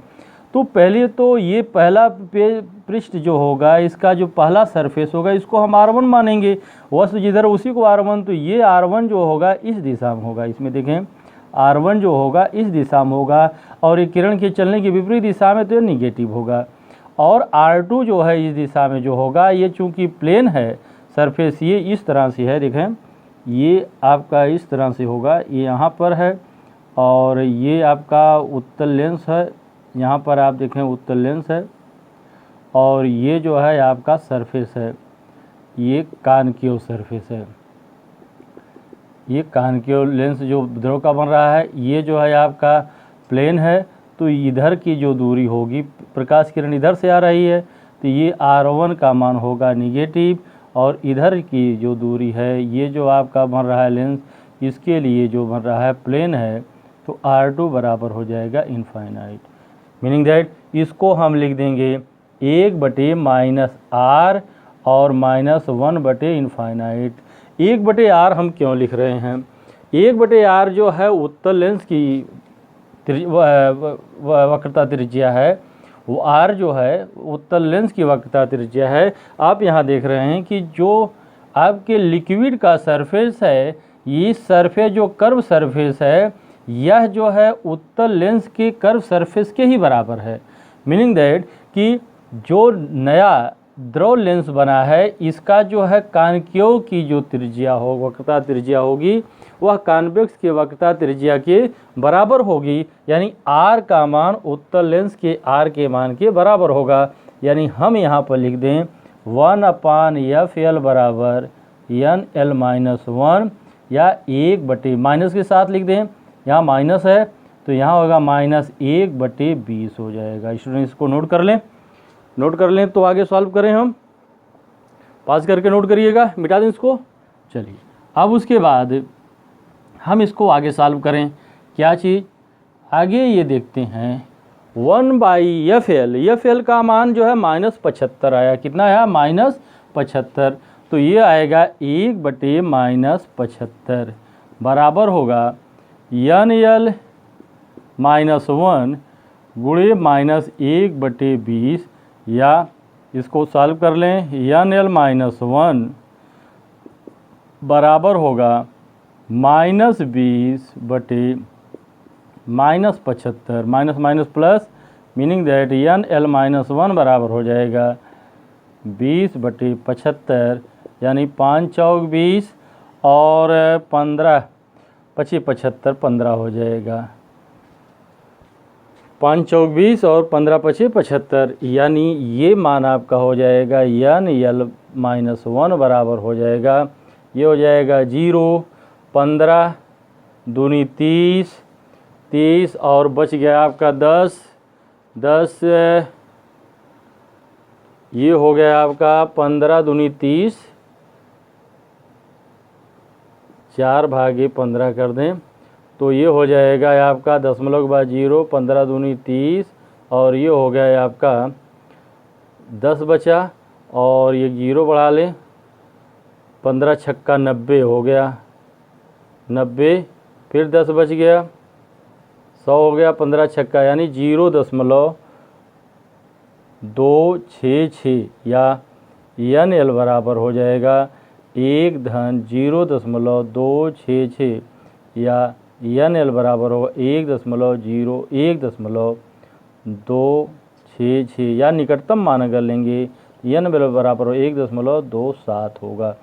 Speaker 1: तो पहले तो ये पहला पृष्ठ जो होगा, इसका जो पहला सरफेस होगा इसको हम R1 मानेंगे, वस्तु जिधर उसी को R1, तो ये R1 जो होगा इस दिशा में होगा, इसमें देखें R1 जो होगा इस दिशा में होगा, और ये किरण के चलने की विपरीत दिशा में तो ये निगेटिव होगा, और R2 जो है इस दिशा में जो होगा, ये चूंकि प्लेन है सरफेस, ये इस तरह से है, देखें ये आपका इस तरह से होगा, ये यहाँ पर है, और ये आपका उत्तल लेंस है, यहाँ पर आप देखें उत्तल लेंस है, और ये जो है आपका सरफेस है, ये कॉन्केव सरफेस है, ये कॉन्केव लेंस जो द्रव का बन रहा है, ये जो है आपका प्लेन है, तो इधर की जो दूरी होगी, प्रकाश किरण इधर से आ रही है, तो ये R1 का मान होगा निगेटिव, और इधर की जो दूरी है, ये जो आपका बन रहा है लेंस, इसके लिए जो बन रहा है प्लेन है, तो R2 बराबर हो जाएगा इनफाइनाइट। मीनिंग दैट इसको हम लिख देंगे 1/-R और -1 इनफाइनाइट। 1/R हम क्यों लिख रहे हैं, 1/R जो है उत्तल लेंस की वक्रता त्रिज्या है, वो R जो है उत्तल लेंस की वक्रता त्रिज्या है। आप यहाँ देख रहे हैं कि जो आपके लिक्विड का सरफेस है, ये सरफेस जो कर्व सरफेस है, यह जो है उत्तल लेंस के कर्व सरफेस के ही बराबर है। मीनिंग दैट कि जो नया द्रव लेंस बना है, इसका जो है कॉन्केव की जो त्रिज्या हो, वक्रता त्रिज्या होगी, वह कॉन्वेक्स के वक्रता त्रिज्या के बराबर होगी, यानी R का मान उत्तल लेंस के R के मान के बराबर होगा। यानी हम यहाँ पर लिख दें 1/FL बराबर NL - 1, या 1 माइनस के साथ लिख दें, यहाँ माइनस है तो यहाँ होगा -1/20 हो जाएगा। स्टूडेंट इसको नोट कर लें, नोट कर लें तो आगे सॉल्व करें, हम पास करके नोट करिएगा, मिटा दें इसको। चलिए अब उसके बाद हम इसको आगे सॉल्व करें, क्या चीज़ आगे ये देखते हैं 1/FL, FL का मान जो है -75 आया, कितना आया -75, तो ये आएगा 1/-75 बराबर होगा NL - 1 गुणे -1/20, या इसको सॉल्व कर लें, NL - 1 बराबर होगा -20/-75, minus minus plus, meaning that NL - 1 बराबर हो जाएगा 20/75, यानी 5 चौक 20 और 15 25 75 15 हो जाएगा, 5 चौक 20 और 15 25 75, यानी ये मान आपका हो जाएगा NL - 1 बराबर हो जाएगा, ये हो जाएगा 0, 15 दूनी 30, 30 और बच गया आपका 10, 10 ये हो गया आपका 15 दूनी 30, 4/15 कर दें तो ये हो जाएगा आपका 0.0, 15 दूनी 30, और ये हो गया आपका 10 बचा, और ये 0 बढ़ा लें, 15 छक्का 90 हो गया, 90 फिर 10 बच गया, 100 हो गया, 15 छक्का यानी 0.266, या NL बराबर हो जाएगा 1-0.266, या NL बराबर होगा 1.0 1.266, या निकटतम मान अगर लेंगे n बराबर 1.27 होगा,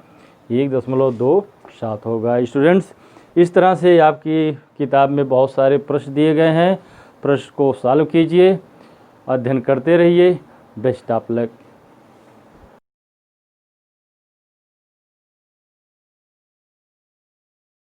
Speaker 1: 1.27 होगा। स्टूडेंट्स, इस तरह से आपकी किताब में बहुत सारे प्रश्न दिए गए हैं, प्रश्न को सॉल्व कीजिए, अध्ययन करते रहिए। Best of luck.